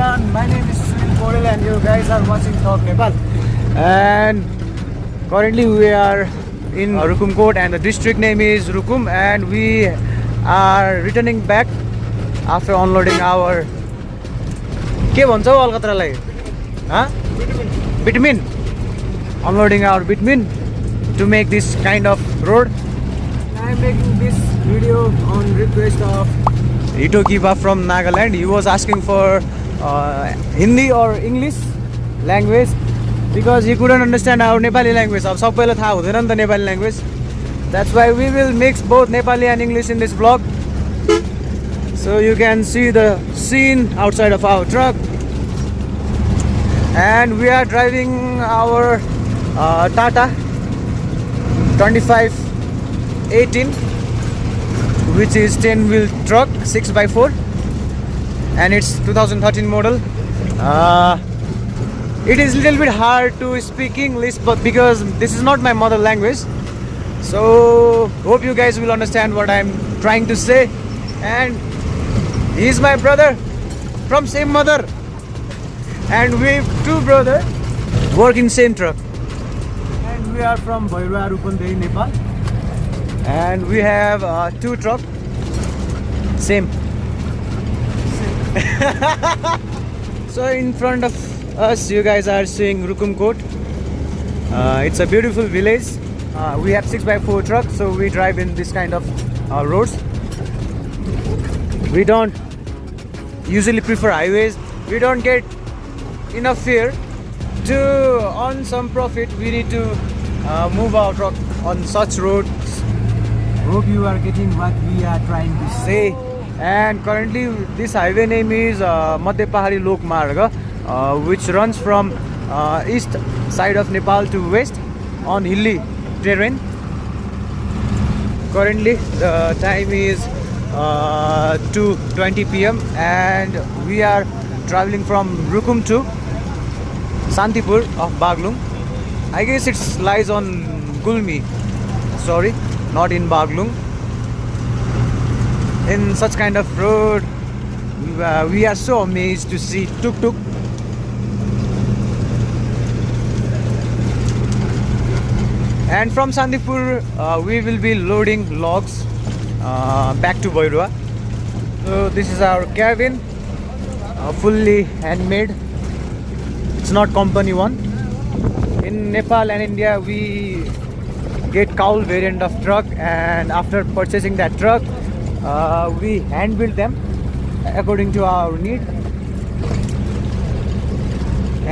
everyone, my name is Sunil Kodel and you guys are watching Talk Nepal. And currently we are in Rukum Court and the district name is Rukum, and we are returning back after unloading our के भन्छ हौ अलकत्रालाई bitumen, unloading our bitumen to make this kind of road. I am making this video on request of Ito Kiba from Nagaland. He was asking for Hindi or English language because he couldn't understand our Nepali language. अब सबैलाई थाहा हुँदैन नि त Nepali language. That's why we will mix both Nepali and English in this vlog. So you can see the scene outside of our truck. And we are driving our Tata 2518, which is 10-wheel truck 6x4, and it's 2013 model. It is a little bit hard to speak English, but because this is not my mother language, so hope you guys will understand what I'm trying to say. And he is my brother from same mother, and we two brothers work in same truck. And we are from Bhairua Rupandehi, Nepal. And we have two trucks, same. So in front of us you guys are seeing Rukum Court. It's a beautiful village. We have 6x4 trucks, so we drive in this kind of roads. We don't usually prefer highways. We don't get enough fare to earn some profit. We need to move our truck on such roads. Hope you are getting what we are trying to say. And currently this highway name is Madhya Pahari Lok Marga, which runs from east side of Nepal to west on hilly terrain. Currently the time is 2:20 PM and we are traveling from Rukum to Santipur of Baglung. I guess it lies on Gulmi. Sorry, not in Baglung. In such kind of road, we are so amazed to see tuk-tuk. And from Santipur, we will be loading logs back to Bhairua. So this is our cabin, fully handmade. It's not company one. In Nepal and India, we get cowl variant of truck, and after purchasing that truck, we hand build them according to our need.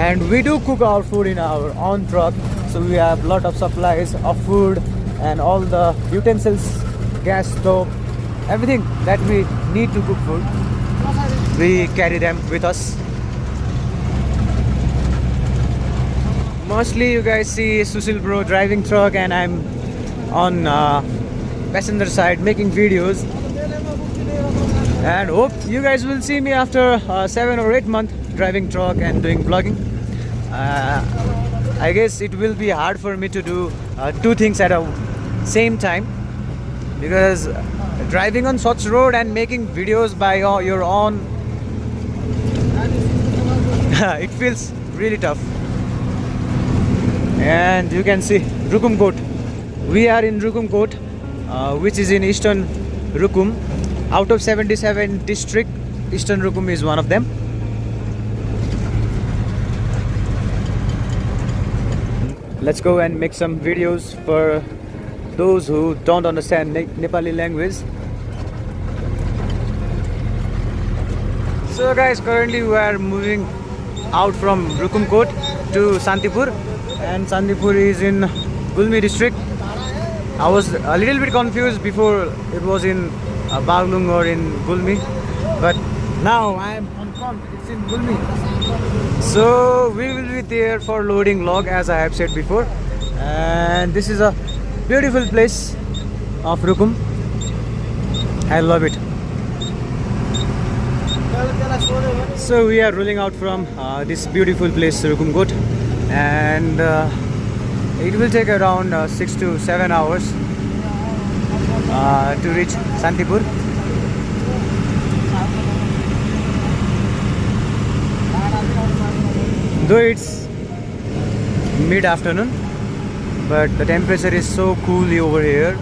And we do cook our food in our own truck, so we have lot of supplies of food and all the utensils, gas stove, everything that we need to cook food. We carry them with us. Mostly you guys see Susil bro driving truck and I'm on passenger side making videos. And hope you guys will see me after 7 or 8 months driving truck and doing vlogging. I guess it will be hard for me to do two things at a same time, because driving on such road and making videos by your own it feels really tough. And you can see Rukum Court. We are in Rukum Court, which is in eastern Rukum. Out of 77 districts, eastern Rukum is one of them. Let's go and make some videos for those who don't understand Nepali language. So guys, currently we are moving out from Rukum Court to Santipur, and Santipur is in Gulmi district. I was a little bit confused before it was in Baglung or in Gulmi, but now I am confirmed it's in Gulmi. So we will be there for loading log, as I have said before. And this is a beautiful place of Rukum. I love it. So we are rolling out from this beautiful place, Rukum Court, and it will take around 6 to 7 hours to reach Santipur. Though it's mid-afternoon, but the temperature is so coolly over here.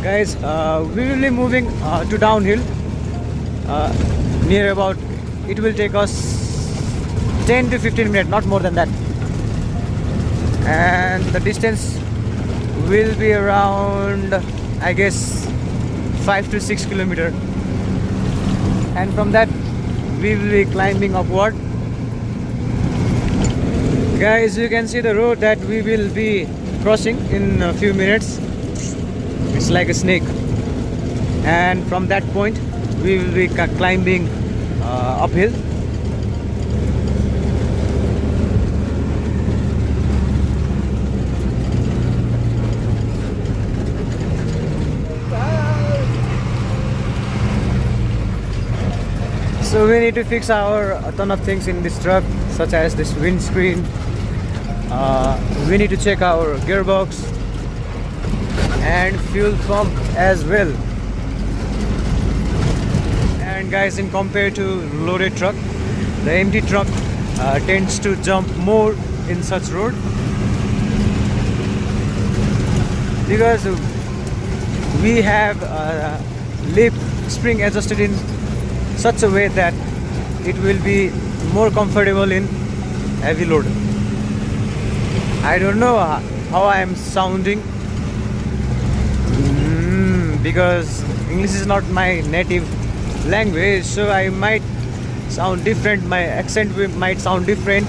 Guys, we will be moving to downhill. Near about, it will take us 10 to 15 minutes, not more than that. And the distance will be around, I guess, 5 to 6 kilometers. And from that, we will be climbing upward. Guys, you can see the road that we will be crossing in a few minutes. It's like a snake. And from that point, we will be climbing uphill. So we need to fix a ton of things in this truck, such as this windscreen. We need to check our gearbox and fuel pump as well. And guys, in compared to loaded truck, the empty truck tends to jump more in such road, because we have lip spring adjusted in such a way that it will be more comfortable in heavy load. I don't know how I am sounding, because English is not my native language, so I might sound different, my accent might sound different.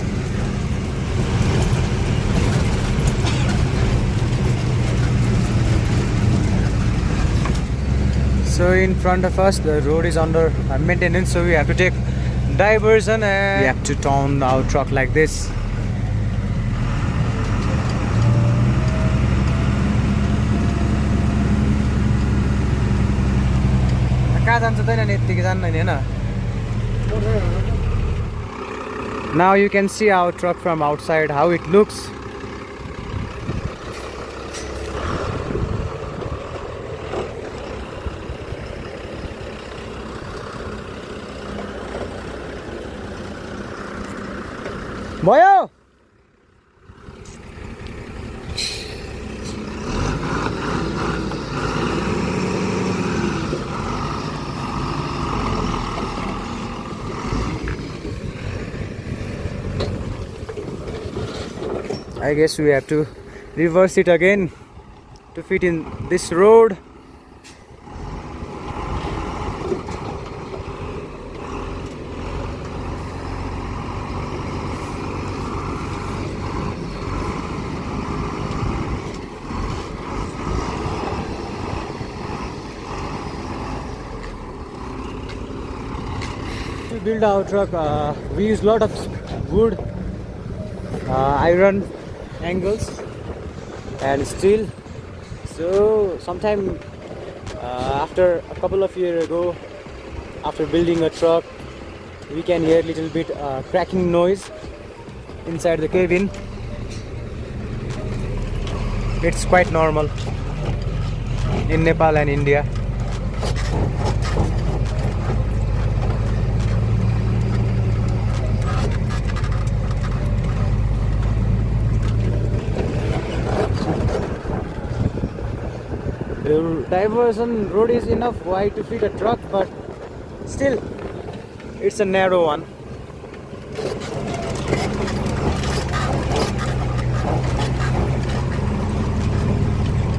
So in front of us, the road is under maintenance, so we have to take diversion and we have to turn our truck like this. Now you can see our truck from outside, how it looks. Boyo! I guess we have to reverse it again to fit in this road. To build our truck, we use a lot of wood, iron angles and steel. So sometime after a couple of years ago, after building a truck, we can hear a little bit cracking noise inside the cabin. It's quite normal in Nepal and India. The diversion road is enough wide to fit a truck, but still it's a narrow one.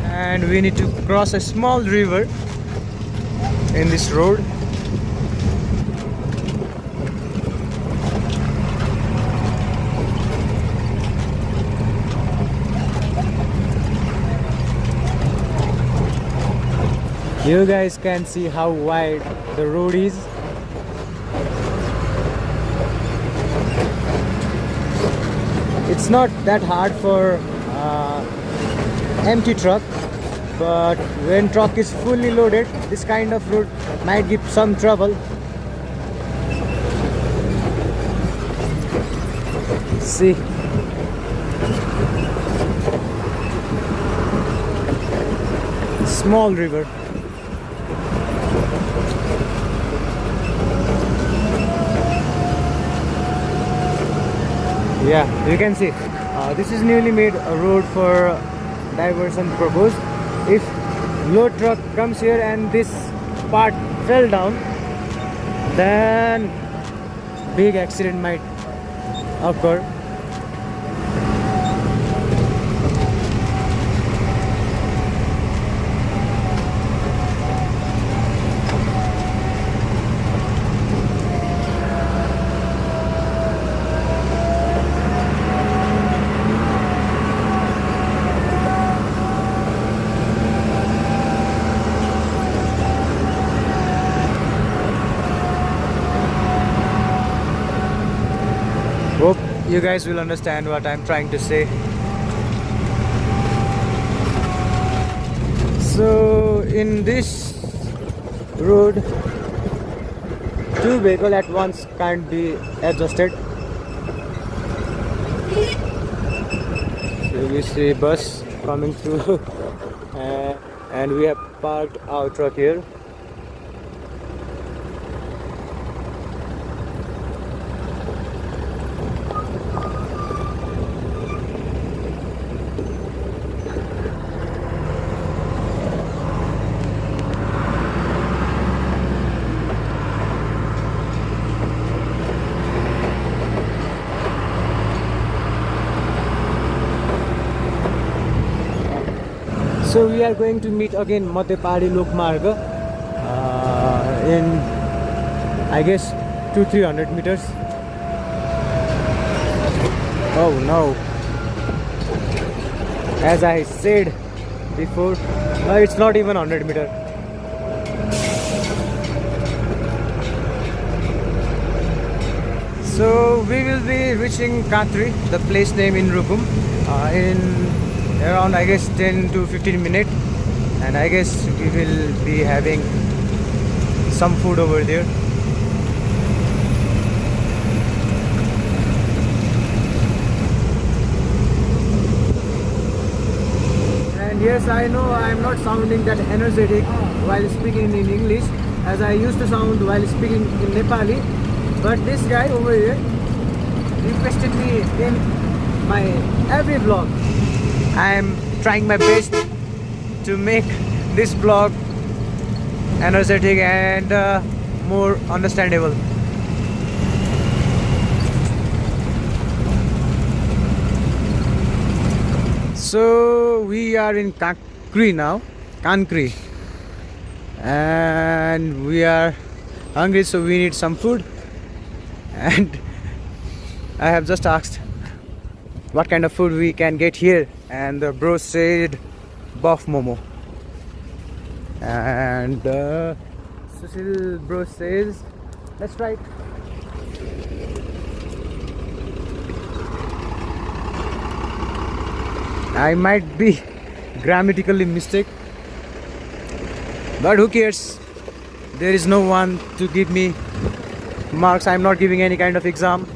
And we need to cross a small river in this road. You guys can see how wide the road is. It's not that hard for empty truck, but when truck is fully loaded, this kind of road might give some trouble. See, small river. Yeah, you can see this is newly made a road for diversion purpose. If load truck comes here and this part fell down, then big accident might occur. Hope you guys will understand what I'm trying to say. So in this road, two vehicles at once can't be adjusted. So we see bus coming through and we have parked our truck here. So we are going to meet again Madhya Pahadi Lokmarga in I guess 200-300 meters. Oh no! As I said before, it's not even 100 meters. So we will be reaching Katri, the place name in Rukum, in around I guess 10 to 15 minutes, and I guess we will be having some food over there. And yes, I know I am not sounding that energetic while speaking in English as I used to sound while speaking in Nepali, but this guy over here requested me in my every vlog. I am trying my best to make this vlog energetic and more understandable. So we are in Kankri now, Kankri, and we are hungry, so we need some food. And I have just asked what kind of food we can get here, and the bro said buff momo, and Sushil bro says let's try it. I might be grammatically mistake, but who cares? There is no one to give me marks. I'm not giving any kind of exam,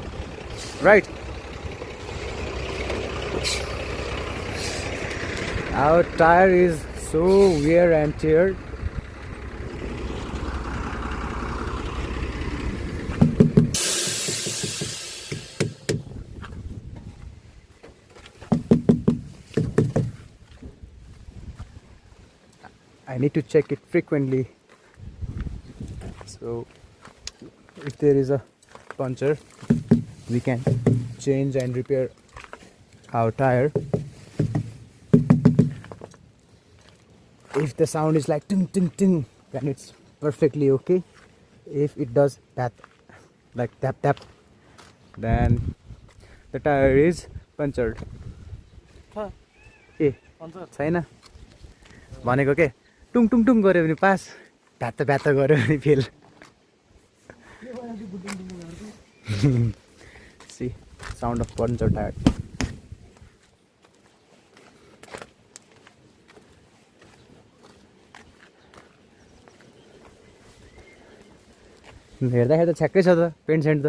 right? Our tire is so wear and tear. I need to check it frequently. So if there is a puncture, we can change and repair our tire. If the sound is like ting ting ting, then it's perfectly okay. If it does that, like tap tap, then the tire is punctured. ए छैन भनेको के टुङ टुङ टुङ गर्यो भने पास, भ्यात्त भ्यात्त गर्यो भने fail. See, sound of puncture tire. हेर्दाखेरि त छ्याक्कै छ त पेन्ट सेन्ट त.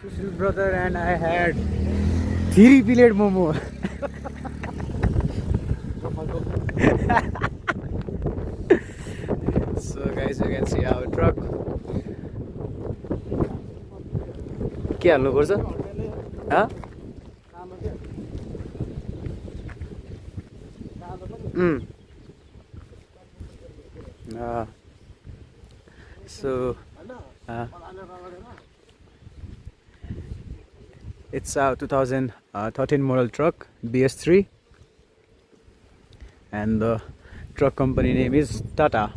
Sushil brother and I had 3 plate momo. guys, you can see our truck. के हाल्नु पर्छ? So it's a 2013 model truck, BS3, and the truck company name is Tata.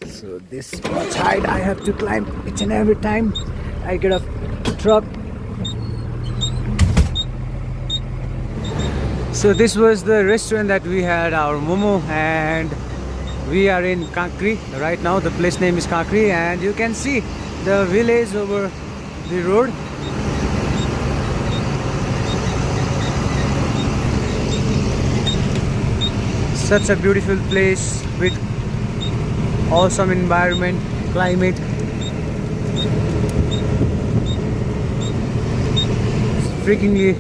So this much height I have to climb each and every time I get a truck. So this was the restaurant that we had our momo, and we are in Kankri right now. The place name is Kankri, and you can see the village over the road. Such a beautiful place with awesome environment, climate. It's freakingly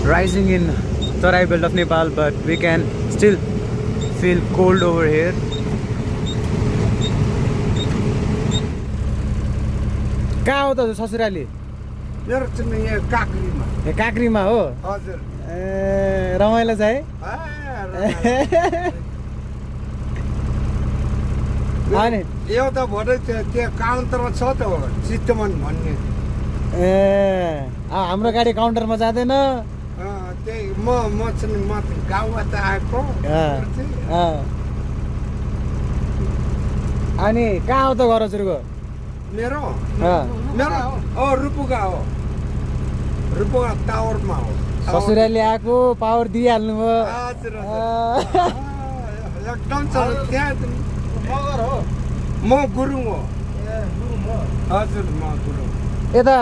rising in Tarai belt of Nepal, but we can still feel cold over here. कहाँ हो त ससुराली? मेरो चाहिँ यहाँ काँक्रीमा. ए काँक्रीमा हो? हजुर. ए रमाइलो छ है? अनि एउटा भरे त्यो काउन्टरमा छ त चित्तवन भन्ने. ए हाम्रो गाडी काउन्टरमा जाँदैन. त्यही म चाहिँ म गाउँबाट आएको. अनि कहाँ हो त घर हजुरको? मेरो रुपुगा हो. रुपुगा टावरमा हो. ससुराली आएको पावर दिइहाल्नु भयो. हजुर एकदम छ. त्यहाँ मगर हो. म गुरुङ हो. हजुर म गुरुङ. यता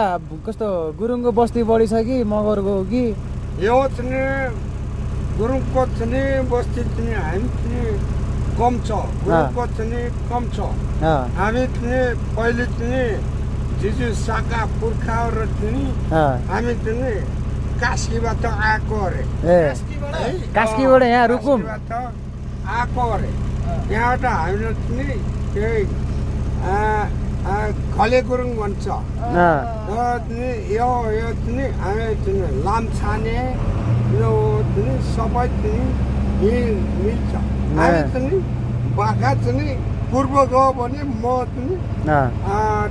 कस्तो गुरुङको बस्ती बढी छ कि मगरको हो कि? यो चाहिँ गुरुङको चाहिँ बस्ती चाहिँ हामी चाहिँ कम छ. गुरुङको चाहिँ कम छ. हामी चाहिँ पहिले चाहिँ जिजु साका पुर्खाहरू चाहिँ हामी चाहिँ कास्कीबाट आएको अरे. कास्कीबाट यहाँ रुकुम आएको अरे. यहाँबाट हामीले चाहिँ त्यही खले गुरुङ भन्छ. यो चाहिँ हामी चाहिँ लामछाने यो चाहिँ सबै चाहिँ मिल्छ. हामी चाहिँ भाका चाहिँ पूर्व गयो भने म चाहिँ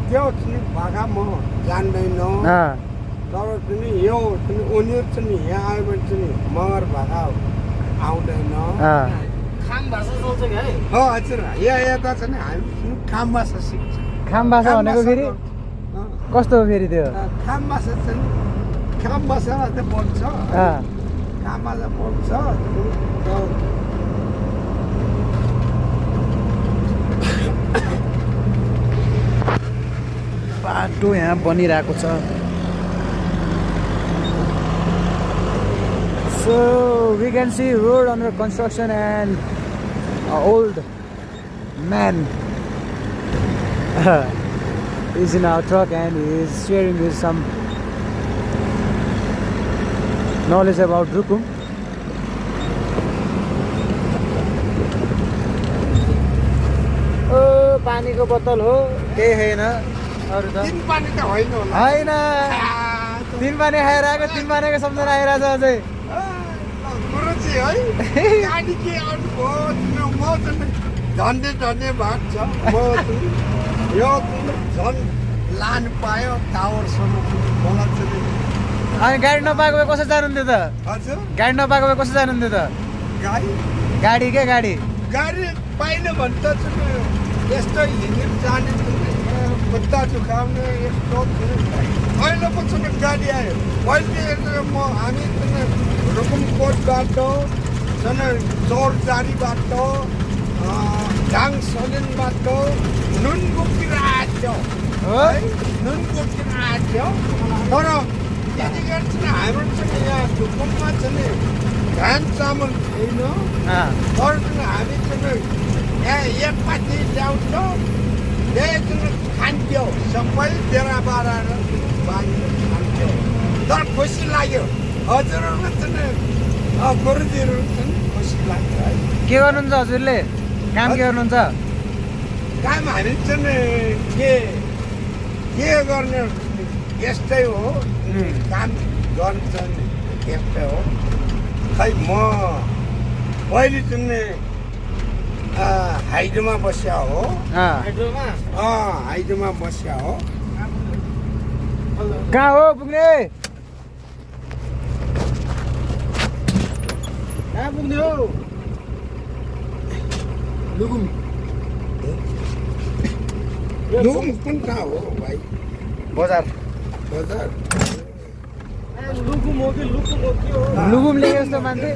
त्यो चाहिँ भाका म जान्दैन. तर चाहिँ यो चाहिँ उनीहरू चाहिँ यहाँ आयो भने चाहिँ मगर भाका आउँदैन. खाम भाषा सोच्छ कि है? हजुर. यता चाहिँ हामी खाम भाषा सिक्छ. खाम भाषा भनेको फेरि कस्तो हो फेरि त्यो? खाम भाषा चाहिँ खाम भाषामा चाहिँ बोल्छ. खाम भाषा बोल्छ. बाटो यहाँ बनिरहेको छ. So we can see road under construction and an old man is in our truck and he is sharing with some knowledge about Rukum. Oh, पानी को बोतल हो केही हैन अरु त. तीन पानी त होइन होला. हैन तीन पानी खाएर आएको. तीन पानीको सम्झना आइरहेछ अझै. गुरुजी है गाडी के आउनुभयो. म चाहिँ धन्य भाग छ. म यो झन् लान पायो टावरसम्म मलाई चाहिँ. अनि गाडी नपाएको भए कसो जानुहुन्थ्यो त? हजुर गाडी नपाएको भए कसो जानुहुन्थ्यो त? गाडी के गाडी पाइन भने त यस्तो हिँडेर जाने खुट्टा झुकाउने यस्तो. अहिले पो चाहिँ गाडी आयो. अहिले हामी रुकुमकोटबाट चौरजारीबाट झाङ सलेनबाट नुन बोकेर आएको थियो. नुन बोकेर आएको थियो. तर त्यतिखेर चाहिँ हाम्रो चाहिँ यहाँ रुकुममा चाहिँ धान चामल छैन. तर चाहिँ हामी चाहिँ यहाँ एक पाथी ल्याउँछौँ. खान्थ्यो सबै बेला बाह्र खान्थ्यो तर खुसी लाग्यो हजुरहरू चाहिँ गुरुजीहरू चाहिँ खुसी लाग्यो है के गर्नुहुन्छ हजुरले काम के गर्नुहुन्छ काम हामी चाहिँ के गर्ने यस्तै हो काम गर्छ यस्तै हो खै म पहिले चाहिँ हाइडोमा बस्या हो हाइडोमा बस्या हो कहाँ हो पुग्ने कहाँ पुग्ने हो लुकुम कुन कहाँ हो भाइ बजार बजार लुकुम लेखे जस्तो मान्छे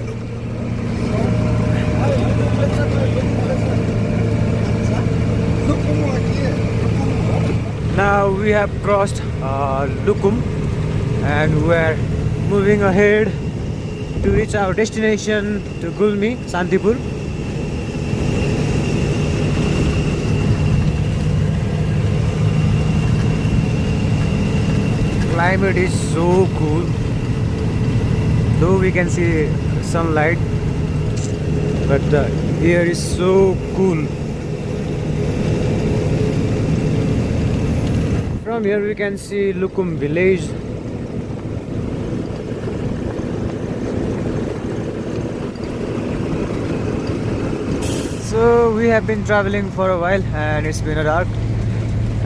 लुकुम हो कि Now we have crossed Lukum and we are moving ahead to reach our destination to Gulmi, Santipur. Climate is so cool, though we can see sunlight, but the air is so cool. From here we can see Lukum village. So we have been traveling for a while and it's been a dark,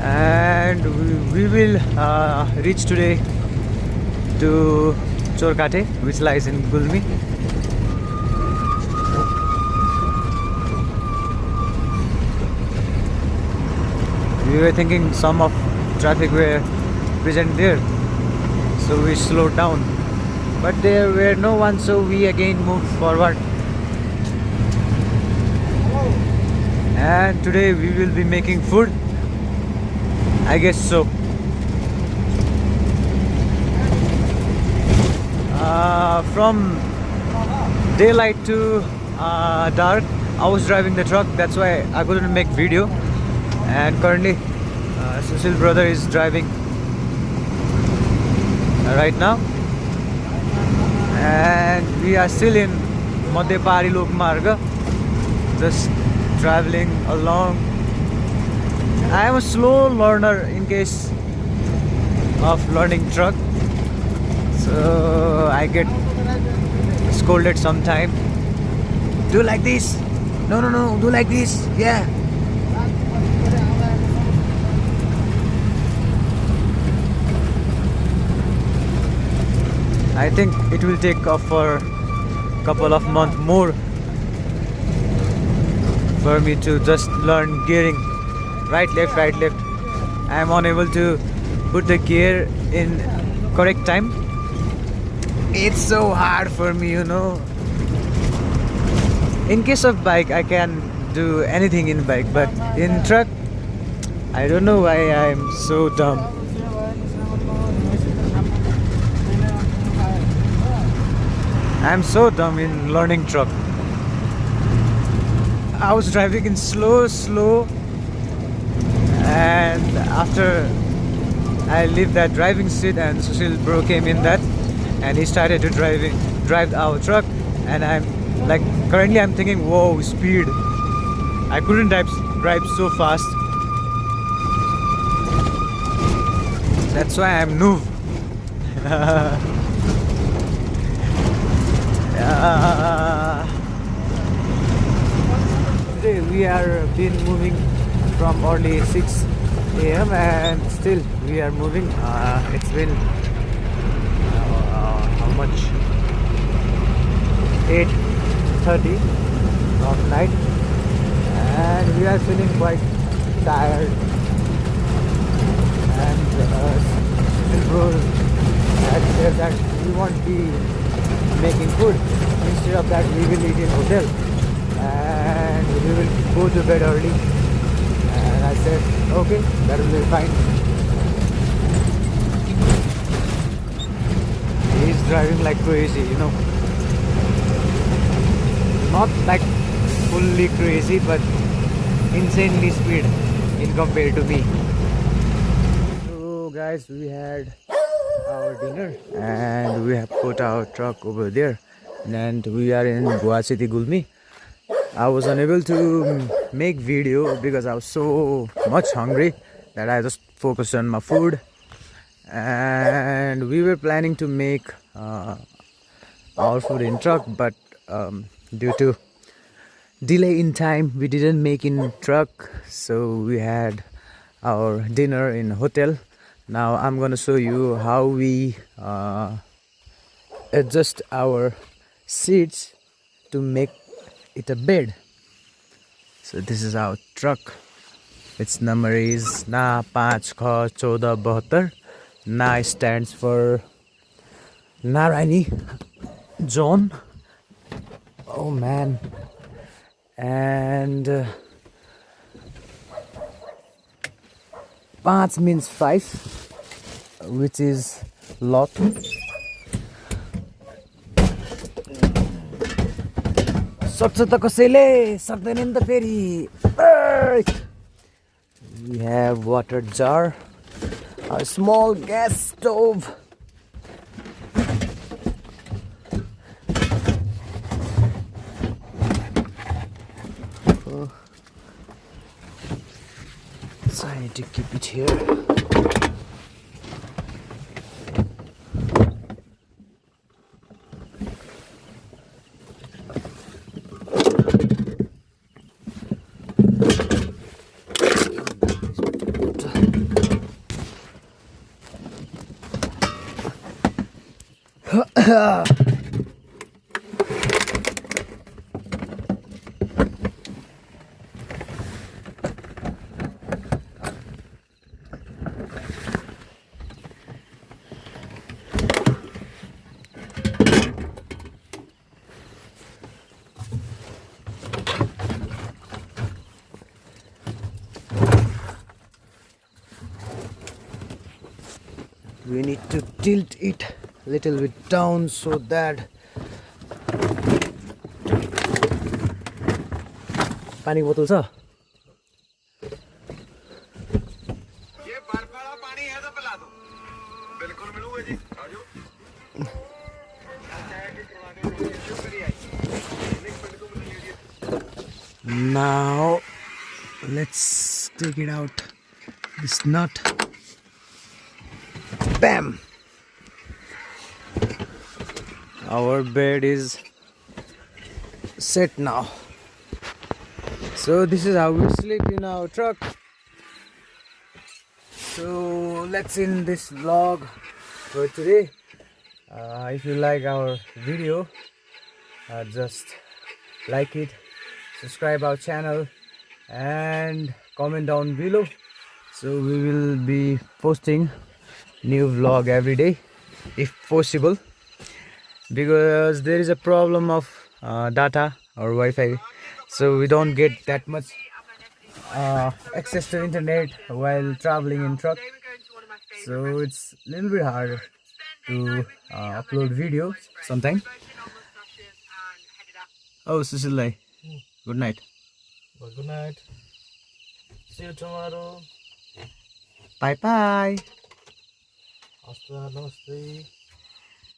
and we will reach today to Chorkate, which lies in Gulmi. We were thinking some of traffic were present there, so we slowed down, but there were no one, so we again moved forward. And today we will be making food, I guess so. From daylight to dark I was driving the truck, that's why I couldn't make video. And currently Sushil brother is driving right now, and we are still in Madhya Pari Lokmarga, just traveling along. I am a slow learner in case of learning truck, so I get scolded sometime. Do like this, no, do like this, yeah. I think it will take off for a couple of months more for me to just learn gearing, right left. I am unable to put the gear in correct time. It's so hard for me, you know. In case of bike I can do anything in bike, but in truck I don't know why I am so dumb. I'm so dumb in learning truck. I was driving in slow, and after I leave that driving seat and Sushil bro came in that, and he started to drive our truck, and I'm like, currently I'm thinking, whoa, speed. I couldn't drive so fast. That's why I'm noob. Today we are been moving from early 6 a.m. and still we are moving. It's been how much? 8:30 of night, and we are feeling quite tired. And Sushil bro had said that we won't be making food. Instead of that, we will eat in hotel, and we will go to bed early. And I said, okay, that will be fine. He's driving like crazy, you know. Not like fully crazy, but insanely speed. in compare to me. So guys, we had our dinner and we have put our truck over there, and we are in Goa City, Gulmi. I was unable to make video because I was so much hungry that I just focused on my food, and we were planning to make our food in truck, but due to delay in time we didn't make in truck, so we had our dinner in hotel. Now I'm gonna show you how we adjust our seats to make it a bed. So this is our truck. Its number is Na 5 6 14 72. Na stands for Narayani John. Oh man. And 5 means 5, which is lot. सक्छ त कसैले सक्दैन नि त फेरि. We have water jar, a small gas stove, so I need to keep it here. We need to tilt it a little bit down so that पानी बोतल छ? ये बर्फ वाला पानी है तो पिला दो. बिल्कुल मिलूंगा जी. Now let's take it out. This nut. Bam! Our bed is set now. So this is how we sleep in our truck. So let's end this vlog for today. If you like our video, just like it, subscribe our channel and comment down below. So we will be posting new vlog every day if possible, because there is a problem of data or Wi-Fi, so we don't get that much access to internet while traveling in truck, so it's a little bit hard to upload videos sometimes. Oh, Sushil, good night. Good night. See you tomorrow. Bye bye. Namaste.